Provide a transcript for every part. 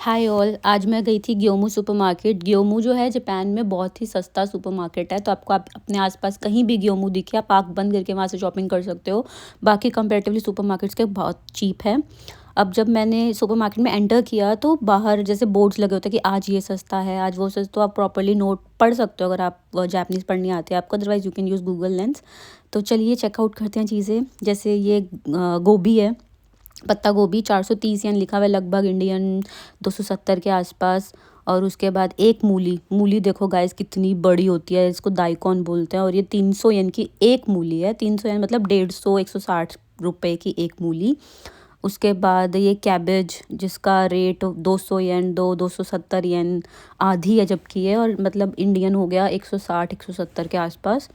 Hi all. आज मैं गई थी ग्योमू सुपरमार्केट। ग्योमू जो है जापान में बहुत ही सस्ता सुपरमार्केट है, तो आपको अपने आसपास कहीं भी ग्योमू दिखे आप आँख बंद करके वहाँ से शॉपिंग कर सकते हो। बाकी कंपैरेटिवली सुपरमार्केट्स के बहुत चीप है। अब जब मैंने सुपरमार्केट में एंटर किया तो बाहर जैसे बोर्ड्स लगे होते हैं कि आज ये सस्ता है, आज वो सस्ता, तो आप प्रॉपर्ली नोट पढ़ सकते हो अगर आप जापानीज़ पढ़नी आती है आपको। Otherwise you can use Google lens. तो चलिए चेकआउट करते हैं चीज़ें। जैसे ये गोभी है, पत्ता गोभी 430 येन लिखा हुआ है, लगभग इंडियन 270 के आसपास। और उसके बाद एक मूली, मूली देखो गाइस कितनी बड़ी होती है, इसको दाइकॉन बोलते हैं। और ये 300 येन की एक मूली है। 300 येन मतलब 150 160 रुपये की एक मूली। उसके बाद ये कैबेज जिसका रेट 200 येन 270 येन आधी है जबकि ये, और मतलब इंडियन हो गया 160 170 के आसपास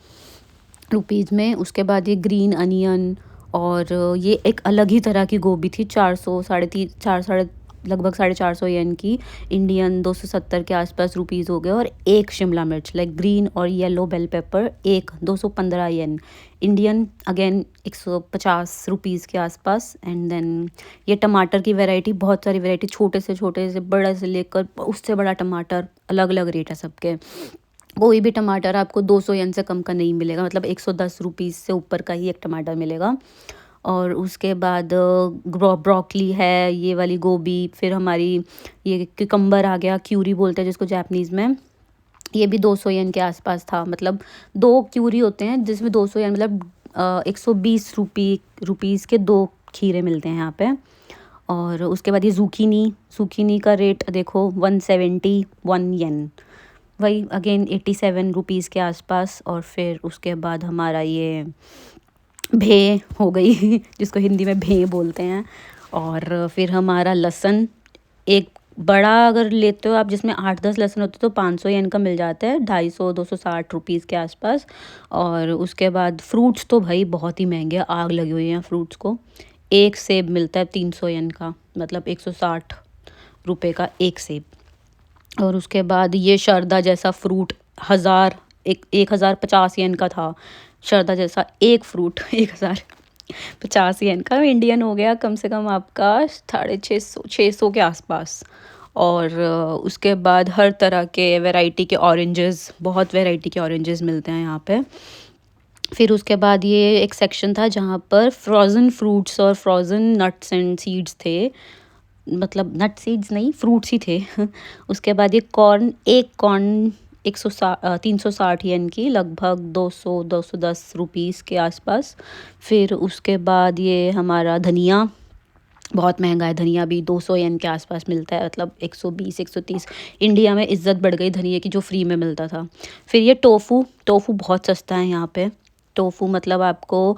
रुपीज़ में। उसके बाद ये ग्रीन अनियन, और ये एक अलग ही तरह की गोभी थी, 400 साढ़े तीन चार साढ़े लगभग 450 येन की, इंडियन 270 के आसपास रुपीज़ हो गए। और एक शिमला मिर्च लाइक ग्रीन और येलो बेल पेपर, एक 215 येन इंडियन, अगेन 150 रुपीज़ के आसपास। एंड देन ये टमाटर की वैरायटी, बहुत सारी वैरायटी, छोटे से बड़े से लेकर उससे बड़ा टमाटर, अलग अलग रेट है सबके। कोई भी टमाटर आपको 200 येन से कम का नहीं मिलेगा, मतलब 110 रुपीज़ से ऊपर का ही एक टमाटर मिलेगा। और उसके बाद ब्रोकली है, ये वाली गोभी, फिर हमारी ये क्यूकम्बर आ गया, क्यूरी बोलते हैं जिसको जापानीज़ में। ये भी 200 येन के आसपास था, मतलब 2 क्यूरी होते हैं जिसमें 200 येन मतलब 120 रुपीज़ के 2 खीरे मिलते हैं यहाँ पे। और उसके बाद ये ज़ुकीनी का रेट देखो 171 येन, वही अगेन 87 रुपीज़ के आसपास। और फिर उसके बाद हमारा ये भे हो गई जिसको हिंदी में भे बोलते हैं। और फिर हमारा लहसुन, एक बड़ा अगर लेते हो आप जिसमें 8-10 लहसुन होते तो 500 येन का मिल जाता है, 250 रुपीज़ के आसपास। और उसके बाद फ्रूट्स तो भाई बहुत ही महंगे, आग लगी हुई है फ्रूट्स को। एक सेब मिलता है 300 येन का, मतलब 160 रुपये का एक सेब। और उसके बाद ये शरदा जैसा फ्रूट 1050 येन का था। शरदा जैसा एक फ्रूट 1050 येन का, इंडियन हो गया कम से कम आपका 650 के आसपास। और उसके बाद हर तरह के वैरायटी के ऑरेंजेस, बहुत वैरायटी के ऑरेंजेस मिलते हैं यहाँ पे। फिर उसके बाद ये एक सेक्शन था जहाँ पर फ्रोज़न फ्रूट्स और फ्रोज़न नट्स एंड सीड्स थे, मतलब नट सीड्स नहीं, फ्रूट्स ही थे उसके बाद ये कॉर्न, एक कॉर्न 360 येन की, लगभग 210 रुपीज़ के आसपास। फिर उसके बाद ये हमारा धनिया, बहुत महंगा है धनिया भी, 200 येन के आसपास मिलता है, मतलब 120 130। इंडिया में इज्जत बढ़ गई धनिया की जो फ्री में मिलता था। फिर ये टोफू बहुत सस्ता है यहाँ पे। टोफू मतलब आपको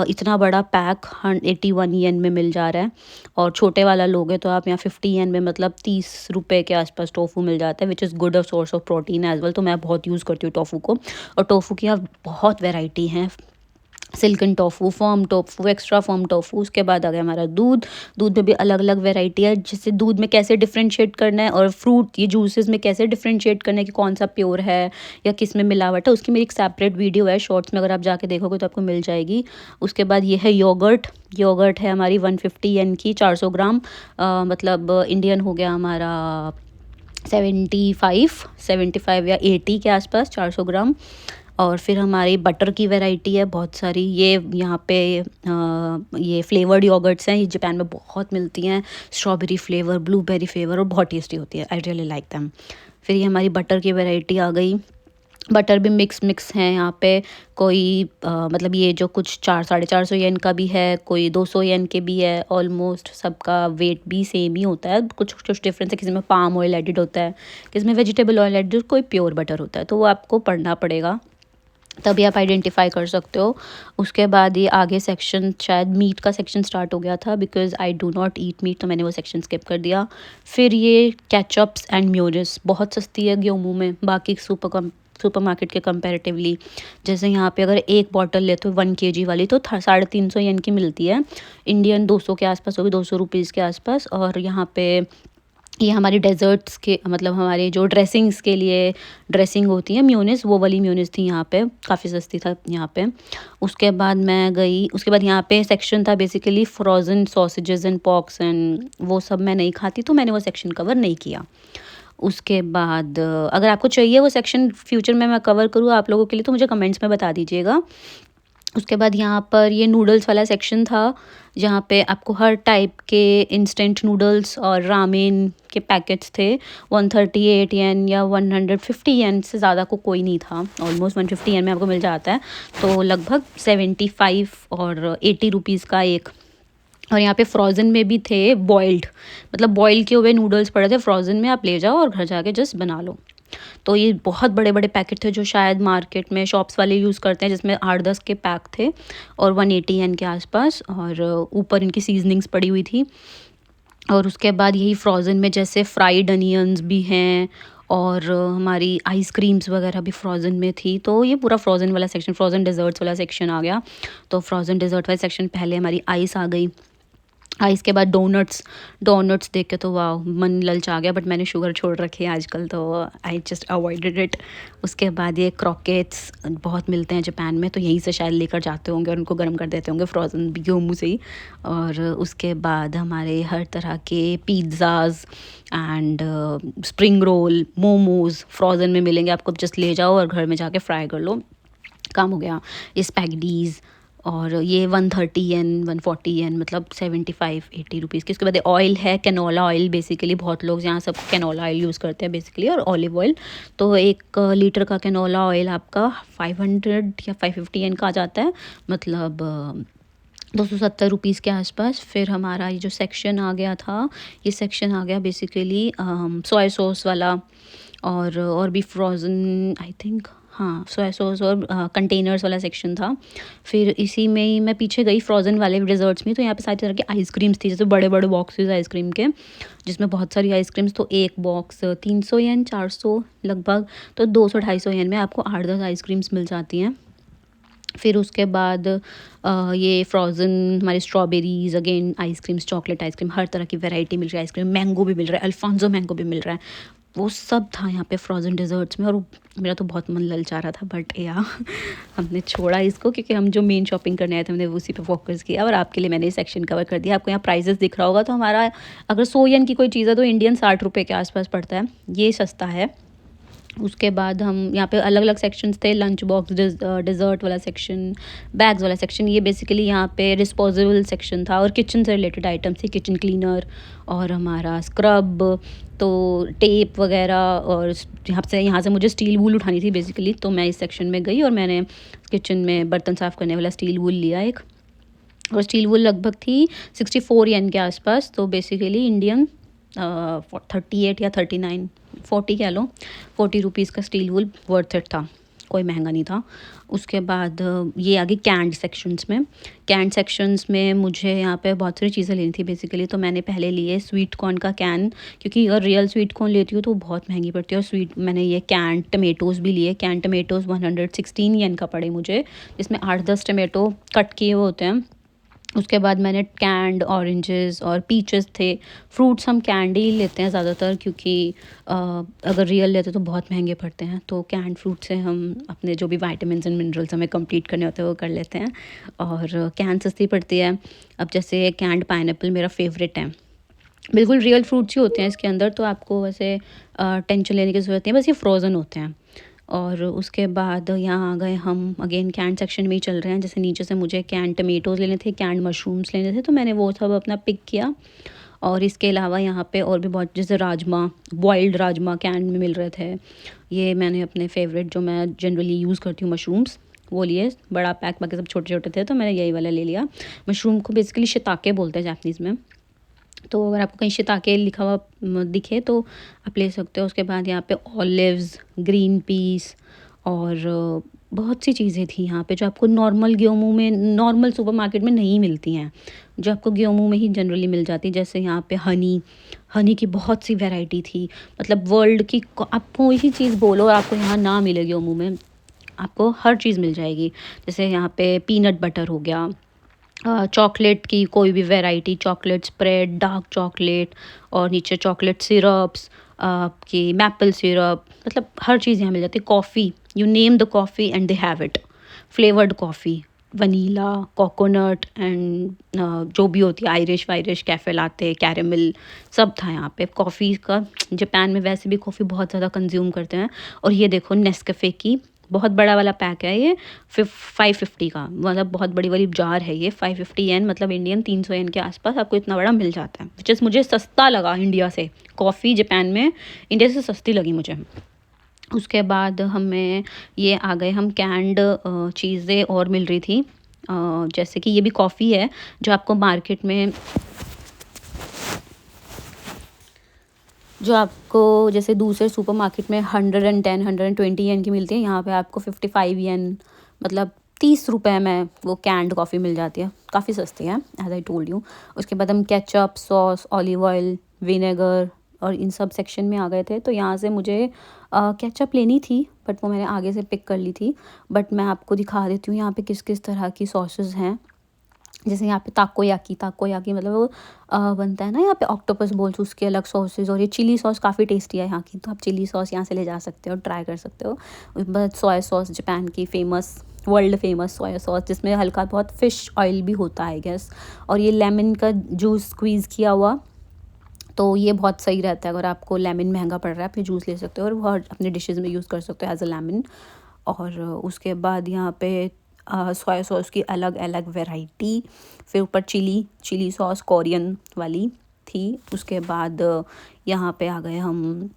इतना बड़ा पैक 181 येन में मिल जा रहा है। और छोटे वाला लोगे तो आप यहाँ 50 येन में, मतलब 30 रुपये के आसपास टोफू मिल जाता है, which is good source of protein as well. तो मैं बहुत यूज़ करती हूँ टोफू को। और टोफू की यहाँ बहुत वेराइटी हैं, silken tofu, firm tofu, extra firm tofu. उसके बाद आ गया हमारा दूध में भी अलग अलग वेराइटी है, जिससे दूध में कैसे डिफ्रेंशिएट करना है, और फ्रूट ये जूसेस में कैसे डिफ्रेंशिएट करना है कि कौन सा प्योर है या किस में मिलावट है, उसकी मेरी एक सेपरेट वीडियो है शॉर्ट्स में, अगर आप जाके देखोगे तो आपको मिल जाएगी। उसके बाद ये है योगर्ट है हमारी 150 येन की, 400 ग्राम, मतलब इंडियन हो गया हमारा 75 या 80 के आसपास, 400 ग्राम। और फिर हमारी बटर की वैरायटी है बहुत सारी, ये यहाँ पे ये फ्लेवर्ड योगर्ट्स हैं, ये जापान में बहुत मिलती हैं, स्ट्रॉबेरी फ्लेवर, ब्लूबेरी फ्लेवर, और बहुत टेस्टी होती है, आई रियली लाइक दैम। फिर ये हमारी बटर की वैरायटी आ गई। बटर भी मिक्स है यहाँ पे, कोई मतलब ये जो कुछ 400-450 येन का भी है, कोई 200 येन के भी है। ऑलमोस्ट सबका वेट भी सेम ही होता है, कुछ कुछ डिफरेंस है, किसी में पाम ऑयल एडिड होता है, किसी में वेजिटेबल ऑयल एडिड, कोई प्योर बटर होता है, तो वो आपको पढ़ना पड़ेगा तभी आप आइडेंटिफाई कर सकते हो। उसके बाद ये आगे सेक्शन, शायद मीट का सेक्शन स्टार्ट हो गया था, because I do not eat meat, तो मैंने वो सेक्शन स्किप कर दिया। फिर ये केचप्स एंड म्योनीस बहुत सस्ती है ग्योमू में, बाकी सुपरमार्केट के कंपैरेटिवली। जैसे यहाँ पे अगर एक बॉटल लेते हो 1 kg वाली तो 350 येन की मिलती है, इंडियन 200 के आसपास होगी, 200 रुपीज़ के आसपास। और यहाँ पे ये हमारी डेज़र्ट्स के मतलब हमारे जो ड्रेसिंग्स के लिए ड्रेसिंग होती है मेयोनेज़, वो वाली मेयोनेज़ थी यहाँ पे, काफ़ी सस्ती था यहाँ पे। उसके बाद मैं गई, उसके बाद यहाँ पे सेक्शन था basically frozen sausages and porks and वो सब मैं नहीं खाती, तो मैंने वो सेक्शन कवर नहीं किया। उसके बाद अगर आपको चाहिए वो सेक्शन फ्यूचर में मैं कवर करूँ आप लोगों के लिए, तो मुझे कमेंट्स में बता दीजिएगा। उसके बाद यहाँ पर ये नूडल्स वाला सेक्शन था, जहाँ पे आपको हर टाइप के इंस्टेंट नूडल्स और रामेन के पैकेट्स थे। 138 येन या 150 येन से ज़्यादा को कोई नहीं था, ऑलमोस्ट 150 येन में आपको मिल जाता है, तो लगभग 75 और 80 रुपीज़ का एक। और यहाँ पे फ्रोज़न में भी थे बॉइल्ड, मतलब बॉयल किए हुए नूडल्स पड़े थे फ्रोज़न में, आप ले जाओ और घर जाके जस्ट बना लो। तो ये बहुत बड़े-बड़े पैकेट थे जो शायद मार्केट में शॉप्स वाले यूज़ करते हैं, जिसमें 8-10 के पैक थे और 180 येन के आसपास, और ऊपर इनकी सीज़निंग्स पड़ी हुई थी। और उसके बाद यही फ्रोज़न में जैसे फ्राइड अनियंस भी हैं और हमारी आइसक्रीम्स वगैरह भी फ्रोज़न में थी। तो ये पूरा फ्रोज़न वाला सेक्शन, फ्रोज़न डेज़र्ट्स वाला सेक्शन आ गया। तो फ्रोज़न डेज़र्ट वाले सेक्शन पहले हमारी आइस आ गई। आइस के बाद डोनट्स, डोनट्स देख के तो वाह मन ललचा गया, बट मैंने शुगर छोड़ रखी है आजकल, तो आई जस्ट अवॉइडेड इट। उसके बाद ये क्रॉकेट्स बहुत मिलते हैं जापान में, तो यहीं से शायद लेकर जाते होंगे और उनको गर्म कर देते होंगे फ्रोज़न ग्योमू से ही। और उसके बाद हमारे हर तरह के pizzas and spring roll, momos frozen में मिलेंगे, आपको जस्ट ले जाओ और घर में जाके फ्राई कर लो, काम हो गया। स्पैगडीज़, और ये 130 येन 140 येन, मतलब 75-80 रुपीज़ की। उसके बाद ऑयल है कैनोला ऑयल, बेसिकली बहुत लोग यहाँ सब कैनोला ऑयल यूज़ करते हैं बेसिकली, और ऑलिव ऑयल। तो 1 लीटर का कैनोला ऑयल आपका 500 या 550 येन का आ जाता है, मतलब 270 रुपीज़ के आसपास। फिर हमारा ये जो सेक्शन आ गया था, ये सेक्शन आ गया बेसिकली सोया सॉस वाला, और भी फ्रोज़न आई थिंक, हाँ सोया सॉस और कंटेनर्स वाला सेक्शन था। फिर इसी में ही मैं पीछे गई फ्रोज़न वाले डेज़र्ट्स में, तो यहाँ पे सारी तरह की आइसक्रीम्स थी, जैसे बड़े-बड़े बॉक्सेस आइसक्रीम के, जिसमें बहुत सारी आइसक्रीम्स। तो एक बॉक्स 300 येन 400 लगभग, तो 200-250 येन में आपको 8-10 आइसक्रीम्स मिल जाती हैं। फिर उसके बाद ये फ्रोज़न हमारी strawberries, again ice creams, chocolate ice cream, हर तरह की वैरायटी मिल रही है आइसक्रीम, मैंगो भी मिल रहा है, अल्फांसो मैंगो भी मिल रहा है, वो सब था यहाँ पे फ्रोज़न डेज़र्ट्स में। और मेरा तो बहुत मन ललचा रहा था, बट या हमने छोड़ा इसको, क्योंकि हम जो मेन शॉपिंग करने आए थे हमने उसी पे फोकस किया, और आपके लिए मैंने ये सेक्शन कवर कर दिया। आपको यहाँ प्राइजेस दिख रहा होगा, तो हमारा अगर 100 येन की कोई चीज़ है तो इंडियन 60 रुपये के आसपास पड़ता है, ये सस्ता है। उसके बाद हम यहाँ पे अलग अलग सेक्शंस थे, लंच बॉक्स, डेज़र्ट वाला सेक्शन, बैग्स वाला सेक्शन, ये बेसिकली यहाँ पे डिस्पोजेबल सेक्शन था, और किचन से रिलेटेड आइटम्स थी, किचन क्लीनर और हमारा स्क्रब, तो टेप वगैरह। और यहाँ से मुझे स्टील वूल उठानी थी बेसिकली, तो मैं इस सेक्शन में गई और मैंने किचन में बर्तन साफ़ करने वाला स्टील वूल लिया एक, और स्टील वूल लगभग थी 64 येन के आसपास, तो बेसिकली इंडियन 38 या 39, 40 कह लो, 40 रुपीज़ का स्टील वूल वर्थ इट था, कोई महंगा नहीं था। उसके बाद ये आगे कैंड सेक्शंस में, कैंड सेक्शंस में मुझे यहाँ पे बहुत सारी चीज़ें लेनी थी बेसिकली, तो मैंने पहले लिए स्वीट कॉर्न का कैन, क्योंकि अगर रियल स्वीट कॉर्न लेती हूँ तो बहुत महंगी पड़ती है, और मैंने ये कैंड टमेटोज़ भी लिए, कैंड टमेटोज़ 116 येन का पड़े मुझे, जिसमें 8-10 टमेटो कट किए हुए होते हैं। उसके बाद मैंने कैंड ऑरेंजेस और पीचेस थे। फ्रूट्स हम कैंड ही लेते हैं ज़्यादातर, क्योंकि अगर रियल लेते तो बहुत महंगे पड़ते हैं, तो कैंड फ्रूट से हम अपने जो भी विटामिन्स एंड मिनरल्स हमें कंप्लीट करने होते हैं वो कर लेते हैं, और कैंड सस्ती पड़ती है। अब जैसे कैंड पाइनएप्पल मेरा फेवरेट है, बिल्कुल रियल फ्रूट्स ही होते हैं इसके अंदर, तो आपको वैसे टेंशन लेने की ज़रूरत नहीं है, बस ये फ्रोज़न होते हैं। और उसके बाद यहाँ आ गए हम, अगेन कैंड सेक्शन में ही चल रहे हैं, जैसे नीचे से मुझे कैंड टमेटोज़ लेने थे, कैंड मशरूम्स लेने थे, तो मैंने वो सब अपना पिक किया। और इसके अलावा यहाँ पे और भी बहुत, जैसे राजमा, बॉइल्ड राजमा कैंड में मिल रहे थे, ये मैंने अपने फेवरेट जो मैं जनरली यूज़ करती हूँ मशरूम्स, वो लिए, बड़ा पैक, बाकी सब छोटे छोटे थे, तो मैंने यही वाला ले लिया। मशरूम को बेसिकली शिताके बोलते हैं जापनीज़ में, तो अगर आपको कहीं शिताके लिखा हुआ दिखे तो आप ले सकते हो। उसके बाद यहाँ पे ऑलिव्स, ग्रीन पीस और बहुत सी चीज़ें थी यहाँ पे जो आपको नॉर्मल ग्योमू में, नॉर्मल सुपरमार्केट में नहीं मिलती हैं, जो आपको ग्योमू में ही जनरली मिल जाती है। जैसे यहाँ पे हनी की बहुत सी वैरायटी थी, मतलब वर्ल्ड की आप कोई ही चीज़ बोलो आपको यहाँ ना मिले ग्योमू में, आपको हर चीज़ मिल जाएगी। जैसे यहाँ पे पीनट बटर हो गया, चॉकलेट की कोई भी variety, chocolate spread, dark chocolate और नीचे चॉकलेट सिरप्स, आपकी मैपल सिरप, मतलब हर चीज़ यहाँ मिल जाती है। Coffee, you name the coffee and they have it. Flavoured coffee, vanilla, coconut and जो भी होती है, आयरिश वायरिश, कैफ़े लाते, कैरेमल, सब था यहाँ पे कॉफ़ी का। जापान में वैसे भी कॉफ़ी बहुत ज़्यादा कंज्यूम करते हैं। और ये देखो नेस्कैफ़े की बहुत बड़ा वाला पैक है ये, 550 का, मतलब बहुत बड़ी वाली जार है ये। 550 येन मतलब इंडियन 300 येन के आसपास आपको इतना बड़ा मिल जाता है, विच इज़ मुझे सस्ता लगा इंडिया से। कॉफ़ी जापान में इंडिया से सस्ती लगी मुझे। उसके बाद हमें ये आ गए हम कैंड चीज़ें और मिल रही थी, जैसे कि ये भी कॉफ़ी है जो आपको मार्केट में, जो आपको जैसे दूसरे सुपरमार्केट में 110 120 येन की मिलती है, यहाँ पे आपको 55 येन मतलब 30 रुपए में वो कैंड कॉफ़ी मिल जाती है। काफ़ी सस्ती है एज आई टोल्ड यू। उसके बाद हम ketchup, sauce, olive oil, vinegar और इन सब सेक्शन में आ गए थे। तो यहाँ से मुझे केचप लेनी थी बट वो मैंने आगे से पिक कर ली थी। बट मैं आपको दिखा देती हूँ यहाँ पे किस किस तरह की सॉसेस हैं। जैसे यहाँ पे ताकोयाकी, ताकोयाकी मतलब वो बनता है ना यहाँ पे ऑक्टोपस बोल्स, उसके अलग सॉसेस। और ये चिली सॉस काफ़ी टेस्टी है यहाँ की, तो आप चिली सॉस यहाँ से ले जा सकते हो, ट्राई कर सकते हो। उसके बाद सोया सॉस, जापान की famous, world famous soya sauce, जिसमें हल्का बहुत फ़िश ऑयल भी होता है आई गेस। और ये लेमन का जूस स्क्वीज़ किया हुआ, तो ये बहुत सही रहता है। अगर आपको लेमन महंगा पड़ रहा है, आप ये जूस ले सकते हो और वो अपने डिशेज़ में यूज़ कर सकते हो एज अ लेमन। और उसके बाद यहाँ पे सोया सॉस की अलग अलग वैरायटी, फिर ऊपर चिली सॉस कोरियन वाली थी। उसके बाद यहाँ पे आ गए हम,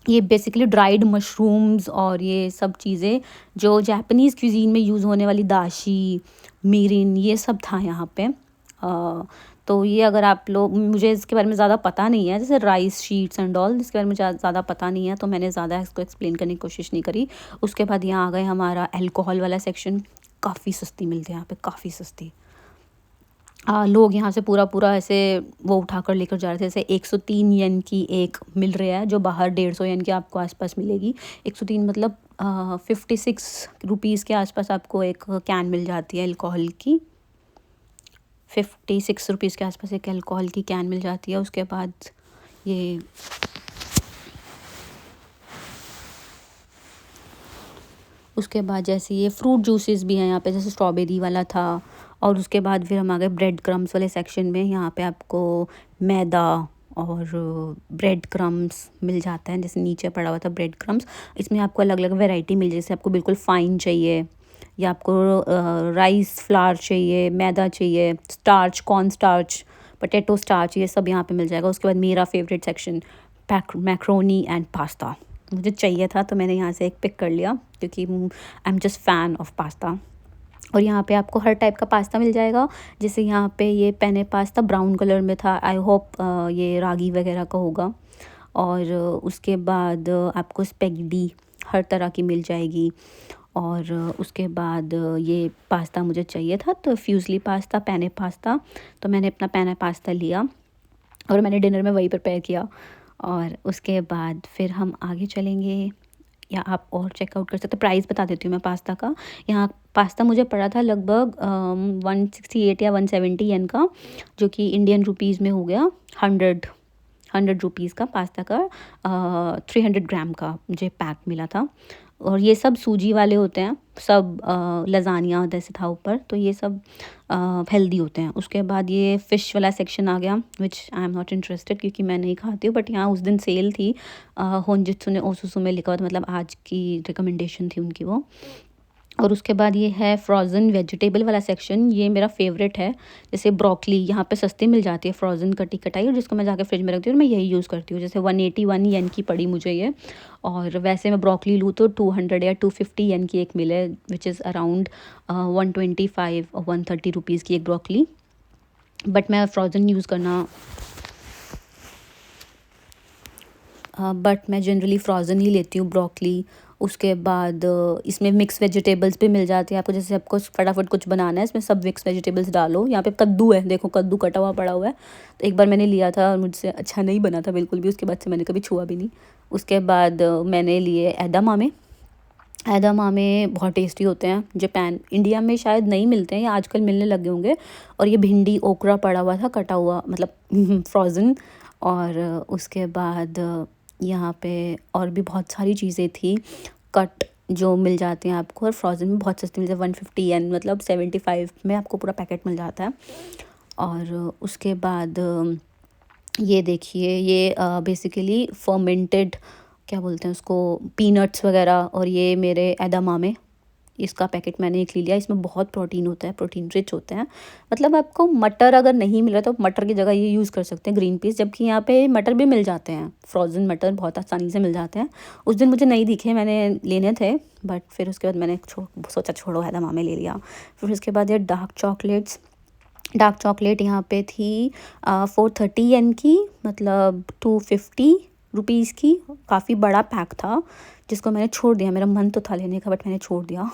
ये बेसिकली ड्राइड मशरूम्स और ये सब चीज़ें जो जापानीज़ क्यूजीन में यूज़ होने वाली, दाशी, मीरिन, ये सब था यहाँ पे। तो ये अगर आप लोग, मुझे इसके बारे में ज़्यादा पता नहीं है, जैसे राइस शीट्स एंड ऑल, इसके बारे में ज़्यादा पता नहीं है, तो मैंने ज़्यादा इसको एक्सप्लेन करने की कोशिश नहीं करी। उसके बाद यहाँ आ गए हमारा अल्कोहल वाला सेक्शन। काफ़ी सस्ती मिलती है यहाँ पे, काफ़ी सस्ती। लोग यहाँ से पूरा पूरा ऐसे वो उठा कर लेकर जा रहे थे। जैसे 103 येन की एक मिल रहा है, जो बाहर 150 येन की आपको आसपास मिलेगी। 103 मतलब 56 रुपीज़ के आसपास आपको एक कैन मिल जाती है अल्कोहल की। 56 रुपीज़ के आसपास एक अल्कोहल की कैन मिल जाती है। उसके बाद ये उसके बाद जैसे ये फ्रूट जूसेस भी हैं यहाँ पे, जैसे स्ट्रॉबेरी वाला था। और उसके बाद फिर हम आ गए ब्रेड क्रम्स वाले सेक्शन में। यहाँ पे आपको मैदा और ब्रेड क्रम्स मिल जाता है, जैसे नीचे पड़ा हुआ था ब्रेड क्रम्स। इसमें आपको अलग अलग वैरायटी मिल, जैसे आपको बिल्कुल फ़ाइन चाहिए या आपको राइस फ्लावर चाहिए, मैदा चाहिए, starch, corn starch, potato starch, ये सब यहाँ पे मिल जाएगा। उसके बाद मेरा favourite section macaroni and pasta, मुझे चाहिए था तो मैंने यहाँ से एक पिक कर लिया क्योंकि I am just fan of pasta. और यहाँ पे आपको हर टाइप का पास्ता मिल जाएगा। जैसे यहाँ पे ये पेने पास्ता ब्राउन कलर में था, आई होप ये रागी वगैरह का होगा। और उसके बाद आपको स्पेगेटी हर तरह की मिल जाएगी। और उसके बाद ये पास्ता मुझे चाहिए था, तो फ्यूज़ली पास्ता, पेने पास्ता, तो मैंने अपना पेने पास्ता लिया और मैंने डिनर में वही प्रिपेयर किया। और उसके बाद फिर हम आगे चलेंगे, या आप और चेकआउट कर सकते हो। प्राइस बता देती हूँ मैं पास्ता का। यहाँ पास्ता मुझे पड़ा था लगभग 168 या 170 येन का, जो कि इंडियन रुपीज़ में हो गया 100 रुपीज़ का पास्ता का। 300 ग्राम का मुझे पैक मिला था। और ये सब सूजी वाले होते हैं, सब लज़ानिया जैसे था ऊपर, तो ये सब हेल्दी होते हैं। उसके बाद ये फ़िश वाला सेक्शन आ गया, विच आई एम नॉट इंटरेस्टेड क्योंकि मैं नहीं खाती हूँ। बट यहाँ उस दिन सेल थी, होंजित्सु ने ओसुसु में लिखा हुआ था, मतलब आज की रिकमेंडेशन थी उनकी वो। और उसके बाद ये है फ्रोज़न वेजिटेबल वाला सेक्शन, ये मेरा फेवरेट है। जैसे ब्रोकली यहाँ पे सस्ती मिल जाती है, फ्रोज़न कटी कटाई, और जिसको मैं जाके फ्रिज में रखती हूँ और मैं यही यूज़ करती हूँ। जैसे 181 येन की पड़ी मुझे ये। और वैसे मैं ब्रोकली लूँ तो 200 या 250 येन की एक मिले, विच इज़ अराउंड 125 और 130 रुपीज़ की एक ब्रोकली। बट मैं फ्रोज़न यूज़ करना बट मैं जनरली फ्रोज़न ही लेती हूँ ब्रोकली। उसके बाद इसमें मिक्स वेजिटेबल्स भी मिल जाती है आपको, जैसे आपको फटाफट कुछ बनाना है, इसमें सब मिक्स वेजिटेबल्स डालो। यहाँ पे कद्दू है, देखो कद्दू कटा हुआ पड़ा हुआ है, तो एक बार मैंने लिया था और मुझसे अच्छा नहीं बना था बिल्कुल भी, उसके बाद से मैंने कभी छुआ भी नहीं। उसके बाद मैंने लिए एदामामे। एदामामे बहुत टेस्टी होते हैं। जापान इंडिया में शायद नहीं मिलते हैं या आजकल मिलने लगे होंगे। और ये भिंडी ओकरा पड़ा हुआ था, कटा हुआ मतलब फ्रोज़न। और उसके बाद यहाँ पे और भी बहुत सारी चीज़ें थी कट, जो मिल जाती हैं आपको और फ्रोज़न में बहुत सस्ती मिलती है। 150 येन मतलब 75 में आपको पूरा पैकेट मिल जाता है। और उसके बाद ये देखिए, ये बेसिकली फर्मेंटेड क्या बोलते हैं उसको, पीनट्स वगैरह। और ये मेरे एदामामे, इसका पैकेट मैंने एक ले लिया। इसमें बहुत प्रोटीन होता है, प्रोटीन रिच होते हैं। मतलब आपको मटर अगर नहीं मिल रहा तो मटर की जगह ये यूज़ कर सकते हैं, ग्रीन पीस। जबकि यहाँ पे मटर भी मिल जाते हैं, फ्रोज़न मटर बहुत आसानी से मिल जाते हैं। उस दिन मुझे नहीं दिखे, मैंने लेने थे, बट फिर उसके बाद मैंने सोचा छोड़ो, एदामामे ले लिया। फिर उसके बाद ये डार्क चॉकलेट यहाँ पे थी 430 येन की, मतलब 250 रुपीज़ की। काफ़ी बड़ा पैक था जिसको मैंने छोड़ दिया। मेरा मन तो था लेने का बट मैंने छोड़ दिया।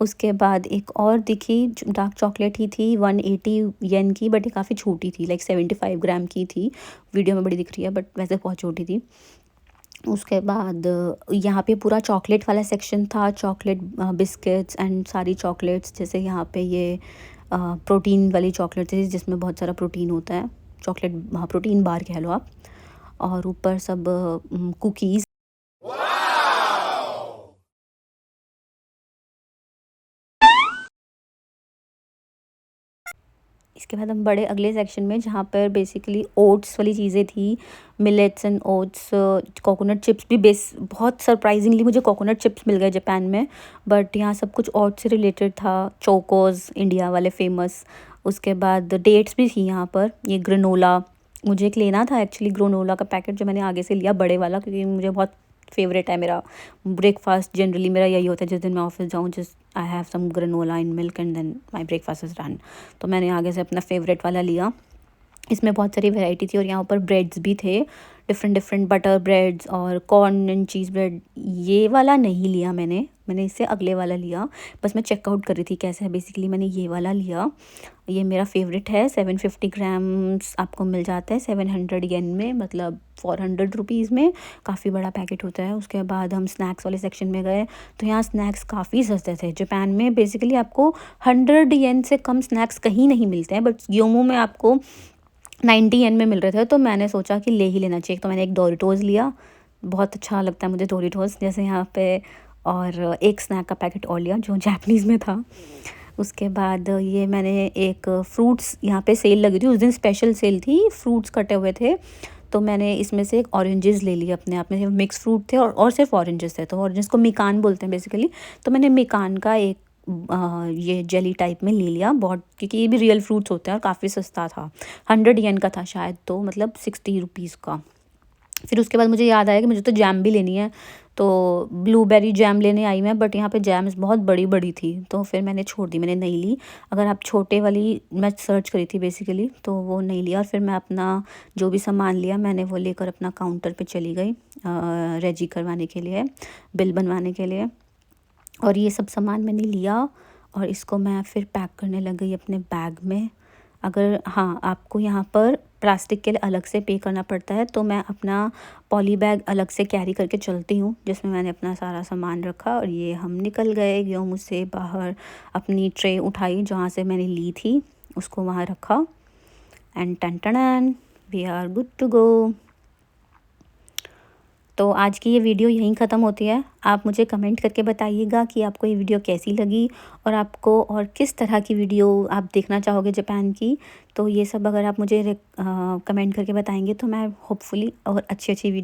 उसके बाद एक और दिखी डार्क चॉकलेट ही थी 180 येन की, बट ये काफ़ी छोटी थी, लाइक 75 ग्राम की थी। वीडियो में बड़ी दिख रही है बट वैसे बहुत छोटी थी। उसके बाद यहाँ पे पूरा चॉकलेट वाला सेक्शन था, चॉकलेट बिस्किट्स एंड सारी चॉकलेट्स। जैसे यहाँ पे ये प्रोटीन वाली चॉकलेट थी जिसमें बहुत सारा प्रोटीन होता है, चॉकलेट प्रोटीन बार कह लो आप। और ऊपर सब कुकीज़। इसके बाद हम बड़े अगले सेक्शन में, जहाँ पर बेसिकली ओट्स वाली चीज़ें थी, millets and oats. Coconut chips भी बहुत सरप्राइजिंगली मुझे कोकोनट चिप्स मिल गए जापान में, बट यहाँ सब कुछ ओट्स से रिलेटेड था। चोकोज़ इंडिया वाले फेमस। उसके बाद डेट्स भी थी यहाँ पर। ये ग्रेनोला मुझे एक लेना था एक्चुअली, ग्रेनोला का पैकेट, जो मैंने आगे से लिया बड़े वाला, क्योंकि मुझे बहुत फेवरेट है। मेरा ब्रेकफास्ट जनरली मेरा यही होता है, जिस दिन मैं ऑफिस जाऊँ, just I have some granola in milk and then my breakfast is done. तो मैंने आगे से अपना फेवरेट वाला लिया। इसमें बहुत सारी वैरायटी थी और यहाँ ऊपर ब्रेड्स भी थे, डिफरेंट बटर ब्रेड्स और कॉर्न एंड चीज़ ब्रेड। ये वाला नहीं लिया मैंने इससे अगले वाला लिया। बस मैं चेकआउट कर रही थी कैसे है, बेसिकली मैंने ये वाला लिया। ये मेरा फेवरेट है। 750 ग्राम्स आपको मिल जाता है 700 येन में, मतलब 400 रुपीज़ में। काफ़ी बड़ा पैकेट होता है। उसके बाद हम स्नैक्स वाले सेक्शन में गए तो यहाँ स्नैक्स काफ़ी सस्ते थे। जापान में बेसिकली आपको 100 येन से कम स्नैक्स कहीं नहीं मिलते हैं, बट ग्योमो में आपको 90 येन में मिल रहे थे। तो मैंने सोचा कि ले ही लेना चाहिए, तो मैंने एक डोरिटोज़ लिया। बहुत अच्छा लगता है मुझे डोरिटोज़ जैसे यहाँ पे। और एक स्नैक का पैकेट और लिया जो जापानीज़ में था। उसके बाद ये मैंने एक फ्रूट्स, यहाँ पे सेल लगी थी उस दिन, स्पेशल सेल थी, फ्रूट्स कटे हुए थे। तो मैंने इसमें से एक ऑरेंजेस ले लिया अपने आप में। मिक्स फ्रूट थे और सिर्फ ऑरेंजेस थे, तो ऑरेंजेस को मिकान बोलते हैं बेसिकली। तो मैंने मिकान का एक ये जेली टाइप में ले लिया, बहुत, क्योंकि ये भी रियल फ्रूट्स होते हैं और काफ़ी सस्ता था। 100 येन का था शायद, तो मतलब 60 रुपीज़ का। फिर उसके बाद मुझे याद आया कि मुझे तो जैम भी लेनी है, तो ब्लूबेरी जैम लेने आई मैं, बट यहाँ पे जैम्स बहुत बड़ी बड़ी थी, तो फिर मैंने छोड़ दी, मैंने नहीं ली। अगर आप छोटे वाली, मैं सर्च करी थी बेसिकली, तो वो नहीं लिया। और फिर मैं अपना जो भी सामान लिया मैंने वो लेकर अपना काउंटर पे चली गई रेजी करवाने के लिए, बिल बनवाने के लिए। और ये सब सामान मैंने लिया और इसको मैं फिर पैक करने लग गई अपने बैग में। अगर हाँ, आपको यहाँ पर प्लास्टिक के लिए अलग से पे करना पड़ता है, तो मैं अपना पॉली बैग अलग से कैरी करके चलती हूँ, जिसमें मैंने अपना सारा सामान रखा। और ये हम निकल गए ग्योमू से बाहर। अपनी ट्रे उठाई जहाँ से मैंने ली थी, उसको वहाँ रखा, एंड टन टन we are good to go. तो आज की ये वीडियो यहीं ख़त्म होती है। आप मुझे कमेंट करके बताइएगा कि आपको ये वीडियो कैसी लगी और आपको और किस तरह की वीडियो आप देखना चाहोगे जापान की। तो ये सब अगर आप मुझे कमेंट करके बताएंगे तो मैं होपफुली और अच्छी वीडियो